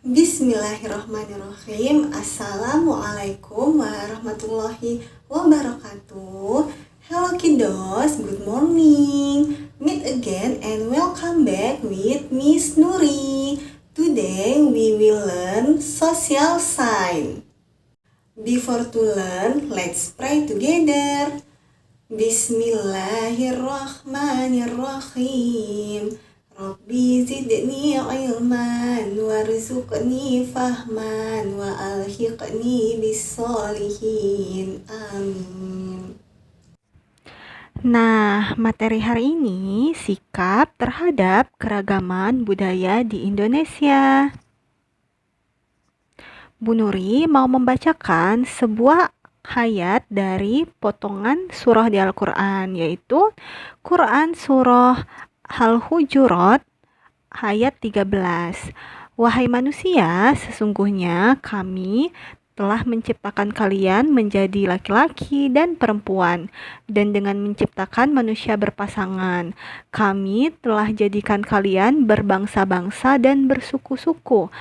Bismillahirrahmanirrahim. Assalamualaikum warahmatullahi wabarakatuh. Hello kiddos, good morning. Meet again and welcome back with Miss Nuri. Today we will learn social sign. Before to learn, let's pray together. Bismillahirrahmanirrahim. Rabbi zidni ilman warzuqni fahman wa alhiqni bis-sholihin. Amin. Nah, materi hari ini sikap terhadap keragaman budaya di Indonesia. Bu Nuri mau membacakan sebuah ayat dari potongan surah di Al-Quran, yaitu Quran surah Al-Hujurat ayat 13. Wahai manusia, sesungguhnya kami telah menciptakan kalian menjadi laki-laki dan perempuan, dan dengan menciptakan manusia berpasangan, kami telah jadikan kalian berbangsa-bangsa dan bersuku-suku,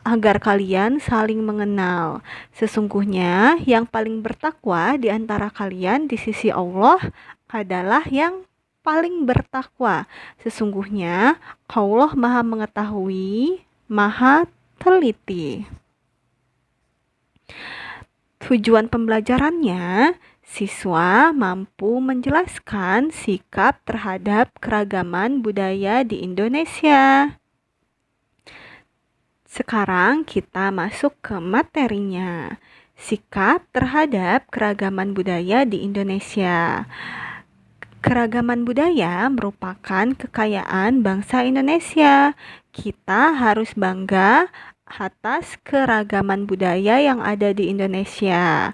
agar kalian saling mengenal. Sesungguhnya yang paling bertakwa di antara kalian di sisi Allah adalah yang paling bertakwa. Sesungguhnya Allah Maha Mengetahui, Maha Teliti. Tujuan pembelajarannya, siswa mampu menjelaskan sikap terhadap keragaman budaya di Indonesia. Sekarang kita masuk ke materinya. Sikap terhadap keragaman budaya di Indonesia. Keragaman budaya merupakan kekayaan bangsa Indonesia. Kita harus bangga atas keragaman budaya yang ada di Indonesia.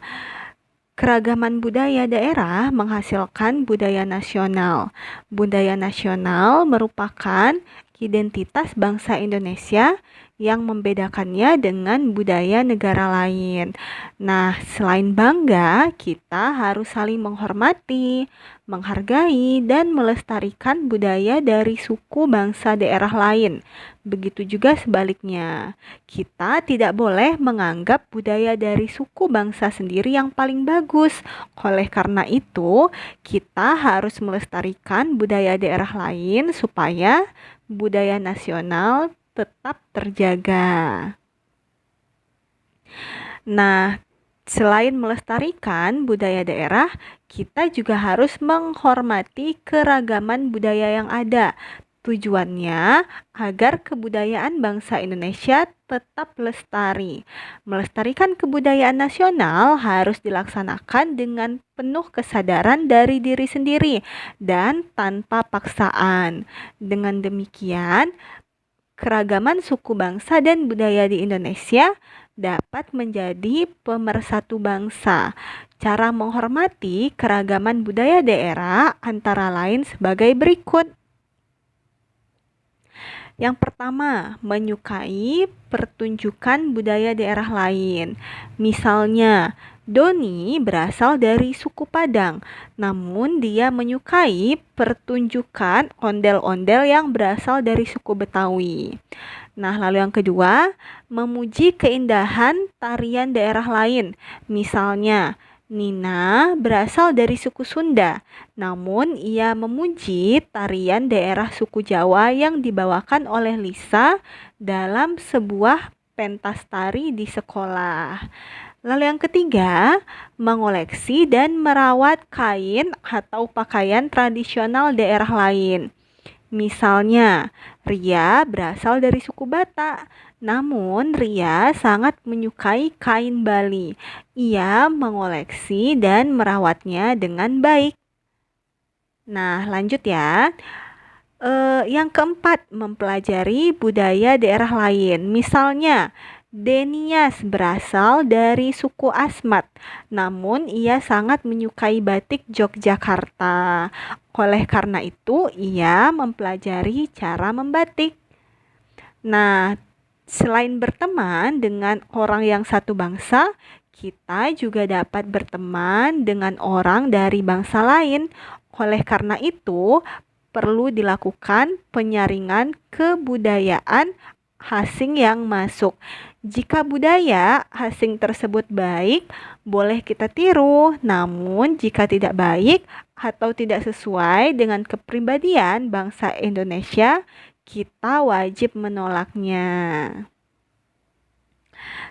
Keragaman budaya daerah menghasilkan budaya nasional. Budaya nasional merupakan identitas bangsa Indonesia yang membedakannya dengan budaya negara lain. Nah, selain bangga, kita harus saling menghormati, menghargai, dan melestarikan budaya dari suku bangsa daerah lain. Begitu juga sebaliknya, kita tidak boleh menganggap budaya dari suku bangsa sendiri yang paling bagus. Oleh karena itu, kita harus melestarikan budaya daerah lain supaya budaya nasional tetap terjaga. Nah, selain melestarikan budaya daerah, kita juga harus menghormati keragaman budaya yang ada. Tujuannya agar kebudayaan bangsa Indonesia tetap lestari. Melestarikan kebudayaan nasional harus dilaksanakan dengan penuh kesadaran dari diri sendiri dan tanpa paksaan. Dengan demikian, keragaman suku bangsa dan budaya di Indonesia dapat menjadi pemersatu bangsa. Cara menghormati keragaman budaya daerah antara lain sebagai berikut. Yang pertama, menyukai pertunjukan budaya daerah lain. Misalnya, Doni berasal dari suku Padang, namun dia menyukai pertunjukan ondel-ondel yang berasal dari suku Betawi. Nah, lalu yang kedua, memuji keindahan tarian daerah lain. Misalnya, Nina berasal dari suku Sunda, namun ia memuji tarian daerah suku Jawa yang dibawakan oleh Lisa dalam sebuah pentas tari di sekolah. Lalu yang ketiga, mengoleksi dan merawat kain atau pakaian tradisional daerah lain. Misalnya, Ria berasal dari suku Batak, namun Ria sangat menyukai kain Bali. Ia mengoleksi dan merawatnya dengan baik. Nah, lanjut ya. Yang keempat, mempelajari budaya daerah lain. Misalnya, Denias berasal dari suku Asmat, namun ia sangat menyukai batik Yogyakarta. Oleh karena itu, ia mempelajari cara membatik. Nah, selain berteman dengan orang yang satu bangsa, kita juga dapat berteman dengan orang dari bangsa lain. Oleh karena itu, perlu dilakukan penyaringan kebudayaan asing yang masuk. Jika budaya asing tersebut baik, boleh kita tiru. Namun, jika tidak baik atau tidak sesuai dengan kepribadian bangsa Indonesia, kita wajib menolaknya.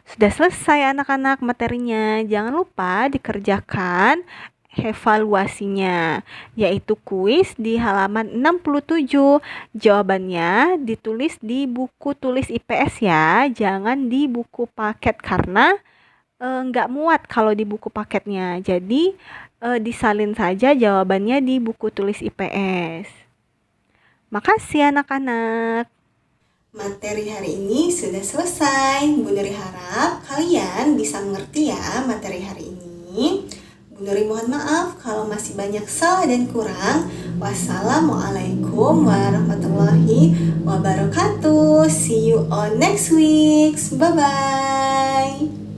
Sudah selesai anak-anak materinya. Jangan lupa dikerjakan evaluasinya, yaitu kuis di halaman 67. Jawabannya ditulis di buku tulis IPS ya, jangan di buku paket karena nggak muat kalau di buku paketnya. Jadi disalin saja jawabannya di buku tulis IPS. Makasih anak-anak. Materi hari ini sudah selesai. Bu Nuri harap kalian bisa mengerti ya materi hari ini. Bu Nuri mohon maaf kalau masih banyak salah dan kurang. Wassalamualaikum warahmatullahi wabarakatuh. See you on next week. Bye-bye.